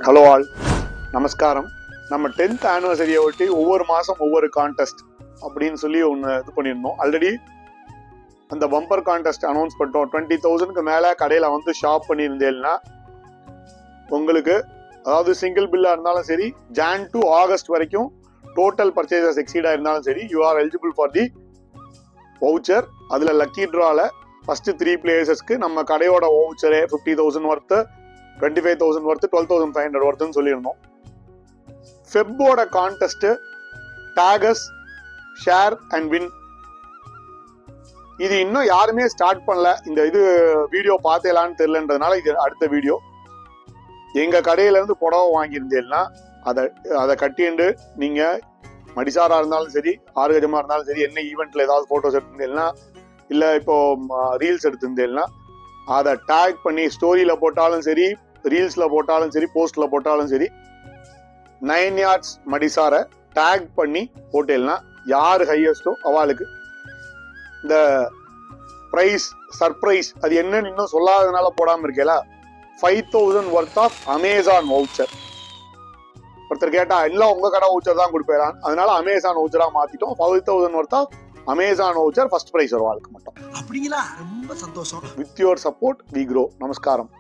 Hello all, நமஸ்காரம். நம்ம 10th ஆனிவர்சரியை ஒட்டி ஒவ்வொரு மாதம் ஒவ்வொரு கான்டெஸ்ட் அப்படின்னு சொல்லி ஒன்று இது பண்ணியிருந்தோம். ஆல்ரெடி அந்த பம்பர் கான்டெஸ்ட் அனௌன்ஸ் பண்ணிட்டோம். 20,000க்கு மேலே கடையில் வந்து ஷாப் பண்ணியிருந்தேன்னா உங்களுக்கு, அதாவது சிங்கிள் பில்லாக இருந்தாலும் சரி, ஜான் டு ஆகஸ்ட் வரைக்கும் டோட்டல் பர்ச்சேசஸ் எக்ஸீடாக இருந்தாலும் சரி, you are eligible for the voucher. அதில் லக்கி ட்ராவில் ஃபஸ்ட்டு 3 பிளேசஸ்க்கு நம்ம கடையோட வவுச்சரே 50,000 ஒர்த்து, 25,000 ஒர்த்து, 12,500 ஒர்த்துன்னு சொல்லியிருந்தோம். ஃபெப்போட கான்டெஸ்ட் டாகஸ் ஷேர் அண்ட் வின். இது இன்னும் யாருமே ஸ்டார்ட் பண்ணல. இந்த இது வீடியோ பார்த்தேலான்னு தெரியலன்றதுனால இது அடுத்த வீடியோ. எங்க கடையில இருந்து புடவை வாங்கியிருந்தேன்னா அதை கட்டிண்டு நீங்க மடிசாரா இருந்தாலும் சரி, ஆர்கஜமா இருந்தாலும் சரி, என்ன ஈவெண்ட்ல ஏதாவது போட்டோஸ் எடுத்திருந்தேன்னா, இல்லை இப்போ ரீல்ஸ் எடுத்திருந்தேன்னா அதை டேக் பண்ணி ஸ்டோரியில போட்டாலும் சரி, ரீல்ஸ்ல போட்டாலும் சரி, போஸ்ட்ல போட்டாலும் சரி, 9 yards மடிசாரை டேக் பண்ணி போட்டேன்னா யார் ஹையஸ்டோ அவளுக்கு இந்த பிரைஸ் சர்ப்ரைஸ். அது என்னன்னு இன்னும் சொல்லாததுனால போடாம இருக்கேல, 5,000 ஒர்த் ஆஃப் அமேசான் வவுச்சர். ஒருத்தர் கேட்டா எல்லாம் உங்க கடை வவுச்சர் தான் கொடுப்பேன், அதனால அமேசான் வவுச்சரா மாத்திட்டோம். 5,000 worth of Amazon voucher first prize ஒரு வாழ்க்கை மட்டும். அப்படிங்களா? ரொம்ப சந்தோஷம். With your support we grow. நமஸ்காரம்.